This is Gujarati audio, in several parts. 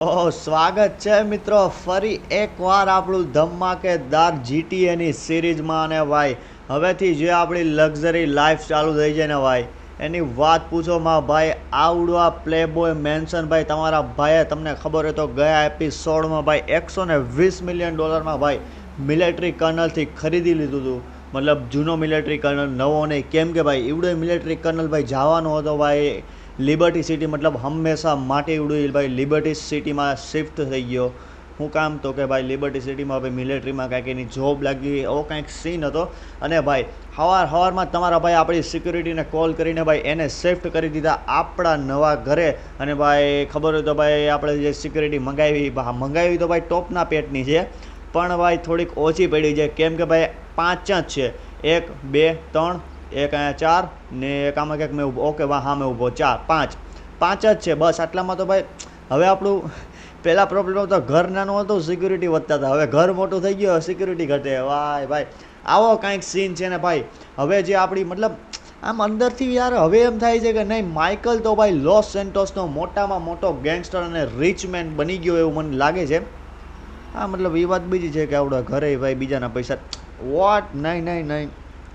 સ્વાગત છે મિત્રો ફરી એકવાર આપણું ધમાકેદાર જીટીએની સિરીઝમાં. અને ભાઈ હવેથી જે આપણી લક્ઝરી લાઈફ ચાલુ થઈ છે ને ભાઈ, એની વાત પૂછો માં ભાઈ. આવડું આ પ્લે બોય મેન્શન ભાઈ, તમારા ભાઈએ તમને ખબર હોય તો ગયા એપિસોડમાં ભાઈ $120 મિલિયન ભાઈ મિલિટરી કર્નલથી ખરીદી લીધું હતું. મતલબ જૂનો મિલિટરી કર્નલ, નવો નહીં. કેમ કે ભાઈ એવડો મિલિટરી કર્નલ ભાઈ જવાનો હતો ભાઈ લિબર્ટી સિટી, મતલબ હંમેશા માટે ઉડી ભાઈ લિબર્ટી સિટીમાં શિફ્ટ થઈ ગયો. શું કામ તો કે ભાઈ લિબર્ટી સિટીમાં ભાઈ મિલિટરીમાં કાંઈક એની જોબ લાગી, એવો કાંઈક સીન હતો. અને ભાઈ સવારમાં તમારા ભાઈ આપણી સિક્યુરિટીને કોલ કરીને ભાઈ એને શિફ્ટ કરી દીધા આપણા નવા ઘરે. અને ભાઈ ખબર હોય તો ભાઈ આપણે જે સિક્યુરિટી મંગાવી તો ભાઈ ટોપના પેટની છે, પણ ભાઈ થોડીક ઓછી પડી છે. કેમ કે ભાઈ 5 જ છે, 1 2 3, એક અહીંયા 4 ને એક આમાં ક્યાંક મેં ઊભો. ઓકે વાહ, હા મેં ઊભો 5 જ છે બસ. આટલામાં તો ભાઈ હવે આપણું પહેલાં પ્રોબ્લેમ હતો ઘર નાનું હતું, સિક્યુરિટી વધતા હતા. હવે ઘર મોટું થઈ ગયું, સિક્યુરિટી ઘટે. વાહ ભાઈ આવો કાંઈક સીન છે ને ભાઈ. હવે જે આપણી મતલબ આમ અંદરથી યાર હવે એમ થાય છે કે નહીં, માઇકલ તો ભાઈ લોસ સેન્ટોસનો મોટામાં મોટો ગેંગસ્ટર અને રિચ મેન બની ગયો એવું મને લાગે છે. હા મતલબ એ વાત બીજી છે કે આપણા ઘરે ભાઈ બીજાના પૈસા વોટ નહીં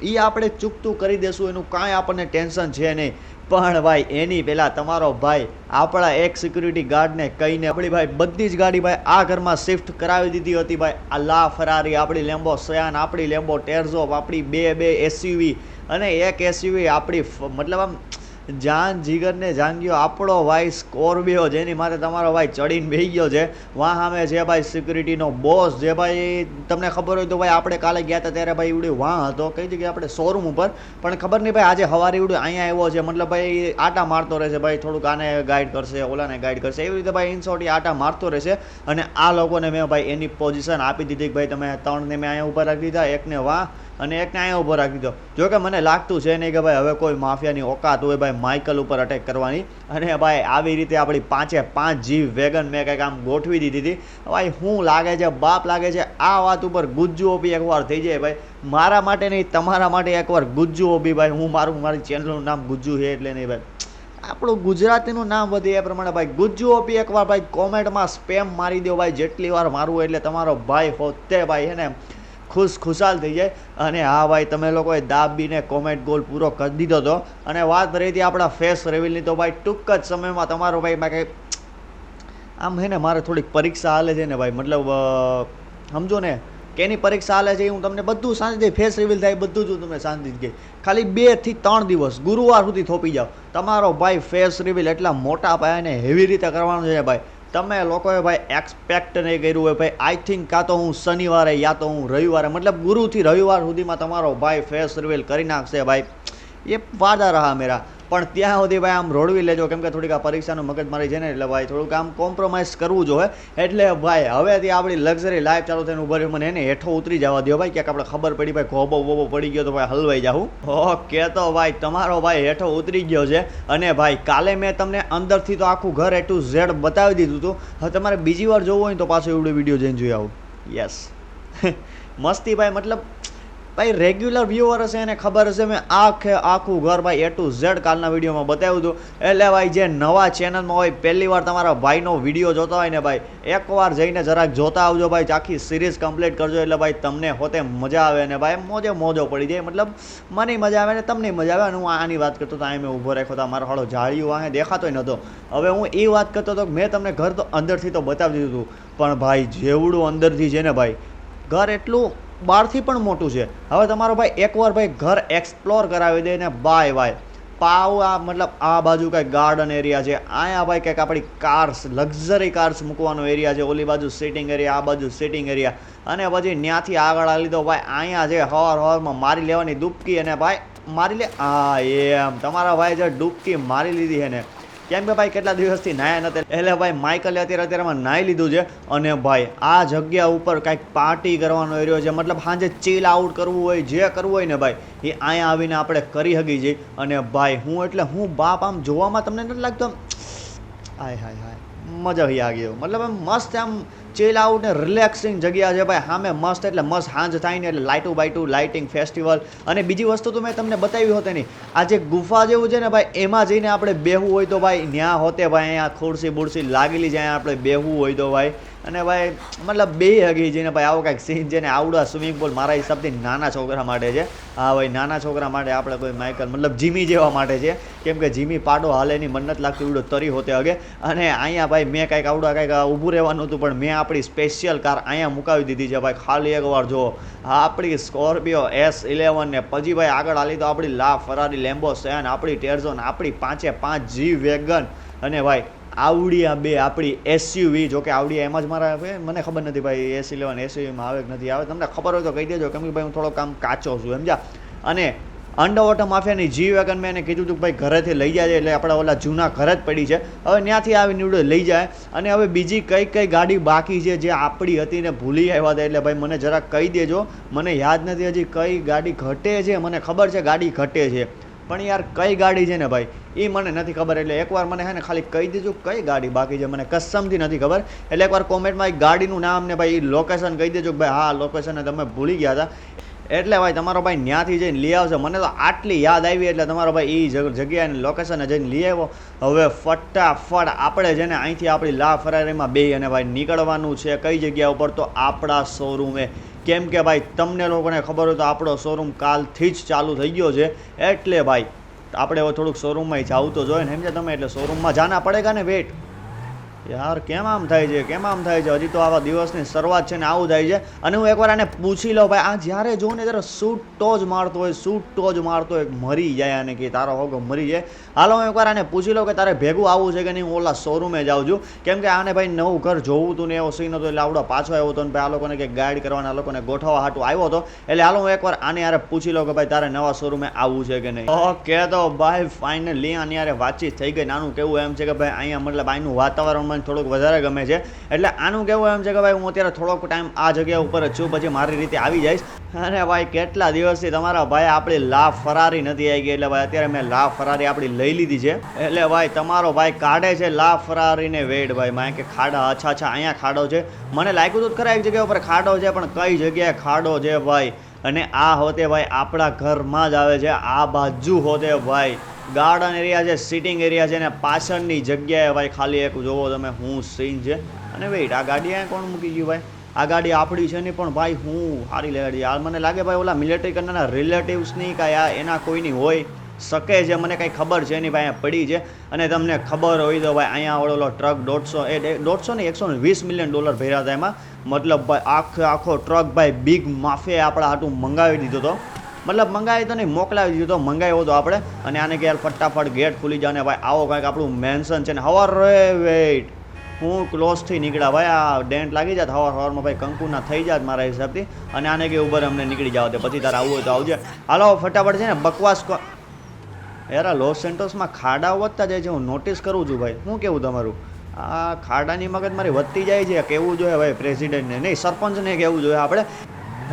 એ આપણે ચૂકતું કરી દેશું, એનું કાંઈ આપણને ટેન્શન છે નહીં. પણ ભાઈ એની પહેલાં તમારો ભાઈ આપણા એક સિક્યુરિટી ગાર્ડને કહીને આપણી ભાઈ બધી જ ગાડી ભાઈ આ ઘરમાં શિફ્ટ કરાવી દીધી હતી ભાઈ. આ લા ફરારી, આપણી લેમ્બો સયાન, આપણી લેમ્બો ટેરઝો, આપણી બે એસયુવી અને એક એસયુવી આપણી મતલબ આમ જાન જીગરને જાંગ્યો આપણો ભાઈ સ્કોર્પિયો, જેની માથે તમારો ભાઈ ચડીને બેસી ગયો છે. વાહ સામે છે ભાઈ સિક્યુરિટીનો બોસ, જે ભાઈ તમને ખબર હોય તો ભાઈ આપણે કાલે ગયા હતા ત્યારે ભાઈ ઉડી વાહ હતો કઈ જગ્યાએ આપણે શોરૂમ ઉપર, પણ ખબર નહીં ભાઈ આજે સવારે ઉડી અહીંયા આવ્યો છે. મતલબ ભાઈ આટા મારતો રહેશે ભાઈ, થોડુંક આને ગાઈડ કરશે, ઓલાને ગાઈડ કરશે, એવી રીતે ભાઈ ઇનશોર્ટ આટા મારતો રહેશે. અને આ લોકોને મેં ભાઈ એની પોઝિશન આપી દીધી કે ભાઈ તમે 3ને મેં અહીંયા ઉપર રાખી દીધા, એકને વાહ અને એકને અહીંયા ઉપર રાખી દીધો. જોકે મને લાગતું છે નહીં કે ભાઈ હવે કોઈ માફિયાની ઓકાત હોય ભાઈ માઇકલ ઉપર અટેક કરવાની. અને ભાઈ આવી રીતે આપણી 5 જીવ વેગન મેં કંઈક આમ ગોઠવી દીધી હતી. ભાઈ શું લાગે છે, બાપ લાગે છે આ વાત ઉપર ગુજ્જુ ઓબી એકવાર થઈ જાય ભાઈ. મારા માટે નહીં, તમારા માટે એકવાર ગુજ્જુ ઓબી ભાઈ. મારી ચેનલનું નામ ગુજ્જુ છે એટલે નહીં ભાઈ, આપણું ગુજરાતીનું નામ વધે એ પ્રમાણે ભાઈ ગુજ્જુ ઓબી એકવાર ભાઈ કોમેન્ટમાં સ્પેમ મારી દો ભાઈ, જેટલી વાર મારવું એટલે તમારો ભાઈ હોતે ભાઈ હે ને ખુશાલ થઈ જાય. અને હા ભાઈ તમે લોકોએ દાબીને કોમેન્ટ ગોલ પૂરો કરી દીધો હતો. અને વાત રહી હતી આપણા ફેસ રિવીલની, તો ભાઈ ટૂંક જ સમયમાં તમારો ભાઈ કંઈ આમ હે ને મારે થોડીક પરીક્ષા હાલે છે ને ભાઈ, મતલબ સમજો ને કેની પરીક્ષા હાલે છે હું તમને બધું શાંતિથી ફેસ રિવીલ થાય બધું જ તમને શાંતિથી કહી. ખાલી 2 થી 3 દિવસ ગુરુવાર સુધી થોપી જાઓ, તમારો ભાઈ ફેસ રિવીલ એટલા મોટા પાયાને હેવી રીતે કરવાનું છે ભાઈ. તમે લોકોએ ભાઈ એક્સપેક્ટ નહીં કર્યું હોય ભાઈ. આઈ થિંક કાં તો હું શનિવારે યા તો હું રવિવારે, મતલબ ગુરુથી રવિવાર સુધીમાં તમારો ભાઈ ફેસ રિવીલ કરી નાખશે ભાઈ. એ વાદા રહા મેરા. પણ ત્યાં સુધી ભાઈ આમ રોડવી લેજો, કેમ કે થોડીક આ પરીક્ષાનું મગજમારી છે ને એટલે ભાઈ થોડુંક આમ કોમ્પ્રોમાઇઝ કરવું જોઈએ. એટલે ભાઈ હવેથી આપણી લક્ઝરી લાઈફ ચાલુ થઈને ઉભા રહ્યું, મને એને હેઠો ઉતરી જવા દો ભાઈ. ક્યાંક આપણે ખબર પડી ભાઈ ગોબો વોબો પડી ગયો તો ભાઈ હલવાઈ જાઉં. ઓકે તો ભાઈ તમારો ભાઈ હેઠો ઉતરી ગયો છે. અને ભાઈ કાલે મેં તમને અંદરથી તો આખું ઘર A to Z બતાવી દીધું હતું. હવે તમારે બીજી વાર જોવું હોય તો પાછો એવડો વિડીયો જઈને જોઈ આવું. યસ મસ્તી ભાઈ, મતલબ ભાઈ રેગ્યુલર વ્યુઅર હશે એને ખબર હશે મેં આખું ઘર ભાઈ A to Z કાલના વિડીયોમાં બતાવ્યું હતું. એટલે ભાઈ જે નવા ચેનલમાં હોય પહેલી વાર તમારા ભાઈનો વિડીયો જોતા હોય ને ભાઈ, એકવાર જઈને જરાક જોતા આવજો ભાઈ, આખી સિરીઝ કમ્પ્લીટ કરજો. એટલે ભાઈ તમને હોતે મજા આવે ને ભાઈ મોજો પડી જાય. મતલબ મને મજા આવે ને તમને મજા આવે. અને હું આની વાત કરતો હતો, અહીં મેં ઊભો રાખ્યો હતો, મારો હાળો જાળીઓ અહીં દેખાતો નહોતો. હવે હું એ વાત કરતો હતો કે મેં તમને ઘર તો અંદરથી તો બતાવી દીધું હતું, પણ ભાઈ જેવડું અંદરથી છે ને ભાઈ ઘર એટલું બહારથી પણ મોટું છે. હવે તમારો ભાઈ એકવાર ભાઈ ઘર એક્સપ્લોર કરાવી દે ને ભાઈ પાવ આ મતલબ આ બાજુ કંઈક ગાર્ડન એરિયા છે, અહીંયા ભાઈ કંઈક આપણી કાર્સ લક્ઝરી કાર્સ મૂકવાનો એરિયા છે, ઓલી બાજુ સિટિંગ એરિયા, આ બાજુ સિટિંગ એરિયા. અને પછી ત્યાંથી આગળ આ લીધો ભાઈ અહીંયા છે હવારમાં મારી લેવાની ડૂબકી. અને ભાઈ મારી લે હા એમ તમારા ભાઈ જે ડૂબકી મારી લીધી છે ને, કેમ કે ભાઈ કેટલા દિવસથી નાયા નહોતા એટલે ભાઈ માઇકલે અત્યારેમાં નાહી લીધું છે. અને ભાઈ આ જગ્યા ઉપર કાંઈક પાર્ટી કરવાનો એરિયો છે, મતલબ સાંજે ચીલ આઉટ કરવું હોય, જે કરવું હોય ને ભાઈ એ અહીંયા આવીને આપણે કરી શકી છીએ. અને ભાઈ હું બાપ આમ જોવામાં તમને નથી લાગતો આય હાય મજા આવી ગયો, મતલબ આમ મસ્ત આમ ચિલ આઉટ ને રિલેક્સિંગ જગ્યા છે ભાઈ. સામે મસ્ત એટલે મસ્ત સાંજ થાય ને એટલે લાઇટું બાઇટું લાઇટિંગ ફેસ્ટિવલ. અને બીજી વસ્તુ તો મેં તમને બતાવી હોતે નહીં, આ જે ગુફા જેવું છે ને ભાઈ, એમાં જઈને આપણે બેહવું હોય તો ભાઈ ત્યાં હોતે ભાઈ, અહીંયા ખુરશી બુરશી લાગેલી છે, અહીંયા આપણે બેહવું હોય તો ભાઈ. અને ભાઈ મતલબ બે હગી જઈને ભાઈ આવો કાંઈક સીન છે ને આવડા સ્વિમિંગ પુલ મારા હિસાબથી નાના છોકરા માટે છે. હા ભાઈ નાના છોકરા માટે, આપણે કોઈ માઇકલ મતલબ જીમી જેવા માટે છે, કેમ કે જીમી પાડો હાલે ની મન્નત લાગતી ઉડો તરી હોતે હગે. અને અહીંયા ભાઈ મેં કાંઈક આવડા કાંઈક ઊભું રહેવાનું હતું, પણ મેં આપણી સ્પેશિયલ કાર અહીંયા મુકાવી દીધી છે ભાઈ. ખાલી એકવાર જુઓ આપણી સ્કોર્પિયો S11 ને પછી ભાઈ આગળ હાલી તો આપણી લા ફરારી લેમ્બો સેન, આપણી ટેરઝોન, આપણી 5x5 જી વેગન, અને ભાઈ આવડી આ બે આપણી SUV. જોકે આવડી એમ જ મારા મને ખબર નથી ભાઈ S11 SUVમાં આવે કે નથી આવે, તમને ખબર હોય તો કહી દેજો, કેમ કે ભાઈ હું થોડોક આમ કાચો છું સમજ્યા. અને અંડરવોટર માફિયાની જી વેગન મેં એને કીધું હતું ભાઈ ઘરેથી લઈ જાય, એટલે આપણા ઓલા જૂના ઘરે જ પડી છે, હવે ત્યાંથી આવી નીવડે લઈ જાય. અને હવે બીજી કઈ ગાડી બાકી છે જે આપણી હતી ને ભૂલી આવ્યા હતા, એટલે ભાઈ મને જરાક કહી દેજો, મને યાદ નથી હજી કઈ ગાડી ઘટે છે. મને ખબર છે ગાડી ઘટે છે, પણ યાર કઈ ગાડી છે ને ભાઈ એ મને નથી ખબર. એટલે એકવાર મને હે ને ખાલી કહી દેજો કઈ ગાડી બાકી છે, મને કસમથી નથી ખબર. એટલે એકવાર કોમેન્ટમાં એક ગાડીનું નામ ને ભાઈ લોકેશન કહી દેજો કે ભાઈ હા લોકેશન તમે ભૂલી ગયા હતા, એટલે ભાઈ તમારો ભાઈ ત્યાંથી જઈને લઈ આવશે. મને તો આટલી યાદ આવી એટલે તમારો ભાઈ એ જગ્યાએ લોકેશને જઈને લઈ આવ્યો. હવે ફટાફટ આપણે છે ને અહીંથી આપણી લા ફરારીમાં બે અને ભાઈ નીકળવાનું છે. કઈ જગ્યા ઉપર? તો આપણા શોરૂમે. કેમ કે ભાઈ તમને લોકોને ખબર હોય તો આપણો શોરૂમ કાલથી જ ચાલુ થઈ ગયો છે, એટલે ભાઈ આપણે હવે થોડુંક શોરૂમમાં જવું તો જોઈએ ને, સમજ્યા તમે? એટલે શોરૂમમાં જાના પડેગા ને. વેટ યાર કેમ આમ થાય છે, કેમ આમ થાય છે? હજી તો આવા દિવસની શરૂઆત છે ને આવું થાય છે. અને હું એકવાર આને પૂછી લઉં ભાઈ, આ જ્યારે જોઉં ને ત્યારે સૂટો જ મારતો હોય, સૂટો જ મારતો હોય, મરી જાય અને કે તારો હોગો મરી જાય. હાલો હું એકવાર આને પૂછી લઉં કે તારે ભેગું આવવું છે કે નહીં, હું ઓલા શોરૂમે જાઉં છું. કેમ કે આને ભાઈ નવું ઘર જોવું હતું ને એવો સીન હતો, એટલે આવડો પાછો આવ્યો હતો ને ભાઈ આ લોકોને કંઈક ગાઈડ કરવાના, આ લોકોને ગોઠવવા હાટું આવ્યો હતો. એટલે હાલો હું એકવાર આને યાર પૂછી લઉં કે ભાઈ તારે નવા શોરૂમે આવવું છે કે નહીં. ઓકે તો ભાઈ ફાઇનલી આની યાર વાતચીત થઈ ગઈ. આનું કેવું એમ છે કે ભાઈ અહીંયા મતલબ અહીંનું વાતાવરણ થોડુંક વધારે ગમે છે, એટલે આનું કેવું એમ છે કે ભાઈ હું અત્યારે થોડોક ટાઈમ આ જગ્યા ઉપર જ છું, પછી મારી રીતે આવી જઈશ. અને ભાઈ કેટલા દિવસથી તમારા ભાઈ આપણી લા ફરારી નથી આવી ગઈ, એટલે ભાઈ અત્યારે મેં લા ફરારી આપણી લઈ લીધી છે. એટલે ભાઈ તમારો ભાઈ કાઢે છે લા ફરારીને વેડ ભાઈ માં કે ખાડા. અચ્છા અહીંયા ખાડો છે, મને લાગ્યું હતું ખરા એક જગ્યા ઉપર ખાડો છે, પણ કઈ જગ્યાએ ખાડો છે ભાઈ? અને આ હોતે ભાઈ આપણા ઘરમાં જ આવે છે, આ બાજુ હોતે ભાઈ ગાર્ડન એરિયા છે, સિટિંગ એરિયા છે, ને પાછળની જગ્યાએ ભાઈ ખાલી એક જોવો તમે હું સીન છે. અને વેઇટ આ ગાડી અહીંયા કોણ મૂકી ગયું ભાઈ? આ ગાડી આપણી છે નહીં, પણ ભાઈ હું સારી ગાડી યાર. મને લાગે ભાઈ ઓલા મિલિટરી કરનારા રિલેટિવ્સની કાંઈ એના કોઈની હોય શકે છે, મને કાંઈ ખબર છે નહીં ભાઈ. અહીંયા પડી છે. અને તમને ખબર હોય તો ભાઈ અહીંયા ઓલો ટ્રક 150 ને 120 મિલિયન ડોલર ભર્યા હતા એમાં. મતલબ ભાઈ આખો ટ્રક ભાઈ બિગ માફિયાએ આપણા હાટું મંગાવી દીધો હતો, મતલબ મંગાવી તો નહીં મોકલાવી દીધો, મંગાવ્યો હતો આપણે. અને આને કે યાર ફટાફટ ગેટ ખુલી જાય ને ભાઈ આવો કાંઈક આપણું મેન્શન છે ને. હવાર રે વેઇટ હું ક્લોઝથી નીકળ્યા ભાઈ, આ ડેન્ટ લાગી જાય હવારમાં ભાઈ કંકુના થઈ જાય મારા હિસાબથી. અને આને કે ઉભર અમને નીકળી જાવ તે પછી તારે આવવું હોય તો આવજે. હાલો ફટાફટ છે ને બકવાસ યાર. આ લોસ સેન્ટોસમાં ખાડા વધતા જાય છે, હું નોટિસ કરું છું ભાઈ. શું કેવું તમારું? આ ખાડાની મગજ મારી વધતી જાય છે, કેવું જોઈએ ભાઈ પ્રેસિડેન્ટને નહીં સરપંચને કેવું જોઈએ આપણે.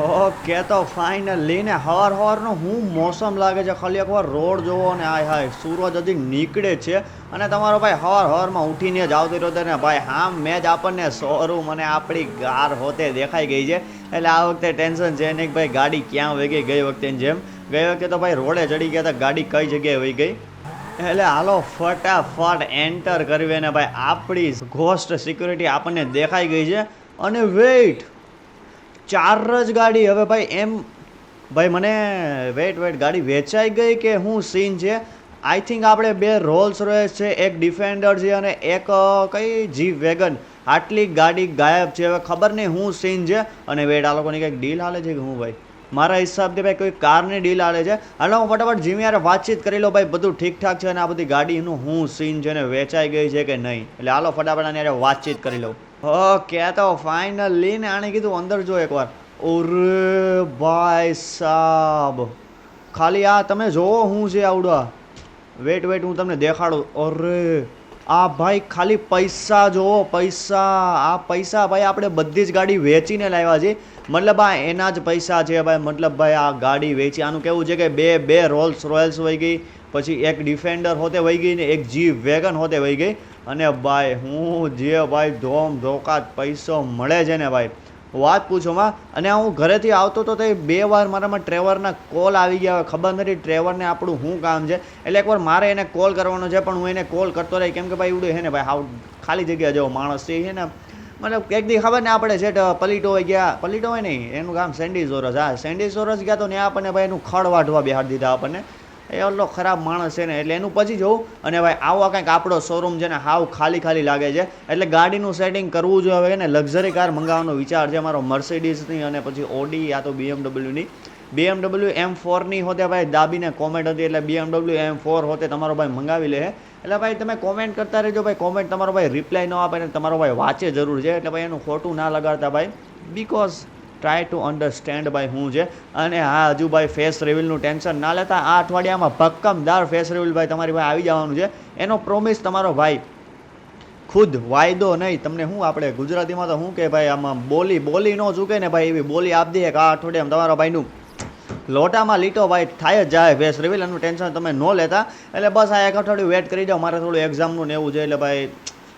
ઓકે તો ફાઇનલી ને હવારનો હું મોસમ લાગે છે, ખાલી એકવાર રોડ જોવો ને હાય હાય સૂરજ હજી નીકળે છે. અને તમારો ભાઈ હવારમાં ઉઠીને જ આવતી રહ્યો ને ભાઈ હામ મેં જ આપણને શોરૂમ અને આપણી કાર હોતે દેખાઈ ગઈ છે. એટલે આ વખતે ટેન્શન છે નહીં ભાઈ ગાડી ક્યાં વહી ગઈ. ગઈ વખતે જેમ ગઈ વખતે તો ભાઈ રોડે ચડી ગયા હતા, ગાડી કઈ જગ્યાએ વહી ગઈ. એટલે હાલો ફટાફટ એન્ટર કરવી ને ભાઈ આપણી ઘોસ્ટ સિક્યુરિટી આપણને દેખાઈ ગઈ છે. અને વેઇટ 4 જ ગાડી હવે ભાઈ એમ ભાઈ મને વેઇટ ગાડી વેચાઈ ગઈ કે હું સીન છે? આઈ થિંક આપણે 2 રોલ્સ રોયસ છે, એક ડિફેન્ડર છે અને એક કઈ જી વેગન. આટલી ગાડી ગાયબ છે, હવે ખબર નહીં હું સીન છે. અને વેઇટ આ લોકોની કંઈક ડીલ હાલે છે કે હું ભાઈ? મારા હિસાબથી ભાઈ કોઈ કારની ડીલ હાલે છે. હાલો હું ફટાફટ જીમી યાર વાતચીત કરી લો ભાઈ, બધું ઠીકઠાક છે અને આ બધી ગાડીનું હું સીન છે ને વેચાઈ ગઈ છે કે નહીં. એટલે હાલો ફટાફટ આની યાર વાતચીત કરી લઉં. ઓકે તો ફાઇનલી ને આને કીધું અંદર જો એકવાર. ઓરે ભાઈ સાબ ખાલી આ તમે જોવો હું છે આવડા. વેટ હું તમને દેખાડું. અરે આ ભાઈ ખાલી પૈસા જોવો, પૈસા. આ પૈસા ભાઈ આપણે બધી જ ગાડી વેચીને લાવ્યા છે, મતલબ આ એના જ પૈસા છે ભાઈ. મતલબ ભાઈ આ ગાડી વેચી. આનું કેવું છે કે બે રોલ્સ રોયલ્સ વહી ગઈ, પછી એક ડિફેન્ડર હોતે વહી ગઈ ને એક જી વેગન હોતે વહી ગઈ. અને ભાઈ હું જે ભાઈ ધોમ ધોકાત પૈસો મળે છે ને ભાઈ વાત પૂછોમાં. અને હું ઘરેથી આવતો તો તે 2 વાર મારામાં ટ્રેવરના કોલ આવી ગયા. હવે ખબર નથી ટ્રેવરને આપણું શું કામ છે, એટલે એકવાર મારે એને કોલ કરવાનો છે પણ હું એને કોલ કરતો રહી, કેમ કે ભાઈ એવડું છે ને ભાઈ હાવ ખાલી જગ્યા જેવો માણસ છે ને. મતલબ એક દી ખબર ને આપણે છે પલીટો હોય ગયા, પલીટો હોય નહીં એનું કામ સેન્ડીઝોરસ, હા સેન્ડીઝોરસ ગયા તો ત્યાં આપણને ભાઈ એનું ખડ વાઢવા બેહાડી દીધા આપણને. એ એટલો ખરાબ માણસ છે ને, એટલે એનું પછી જોઉં. અને ભાઈ આવા કંઈક આપણો શોરૂમ છે ને હાવ ખાલી ખાલી લાગે છે, એટલે ગાડીનું સેટિંગ કરવું જોઈએ હવે ને. લક્ઝરી કાર મંગાવવાનો વિચાર છે મારો, મર્સિડીઝની અને પછી ઓડી યા તો BMW. BMW M4ની હોતે ભાઈ દાબીને કોમેન્ટ હતી, એટલે BMW M4 હોતે તમારો ભાઈ મંગાવી લે. એટલે ભાઈ તમે કોમેન્ટ કરતા રહેજો ભાઈ, કોમેન્ટ તમારો ભાઈ રિપ્લાય ન આપે ને તમારો ભાઈ વાંચે જરૂર છે, એટલે ભાઈ એનું ખોટું ના લગાડતા ભાઈ, બીકોઝ ટ્રાય ટુ અન્ડરસ્ટેન્ડ ભાઈ શું છે. અને હા હજુ ભાઈ ફેસ રિવીલનું ટેન્શન ના લેતા, આ અઠવાડિયામાં ભક્કમદાર ફેસ રિવીલ ભાઈ તમારી ભાઈ આવી જવાનું છે, એનો પ્રોમિસ તમારો ભાઈ ખુદ વાયદો નહીં. તમને શું આપણે ગુજરાતીમાં તો શું કે ભાઈ આમાં બોલી ન ચૂકે ને ભાઈ, એવી બોલી આપી દઈએ કે આ અઠવાડિયામાં તમારા ભાઈનું લોટામાં લીટો ભાઈ થાય જ જાય ફેસ રિવીલ, એનું ટેન્શન તમે ન લેતા. એટલે બસ આ એક અઠવાડિયું વેટ કરી જાઓ, મારે થોડું એક્ઝામનું ને એવું છે, એટલે ભાઈ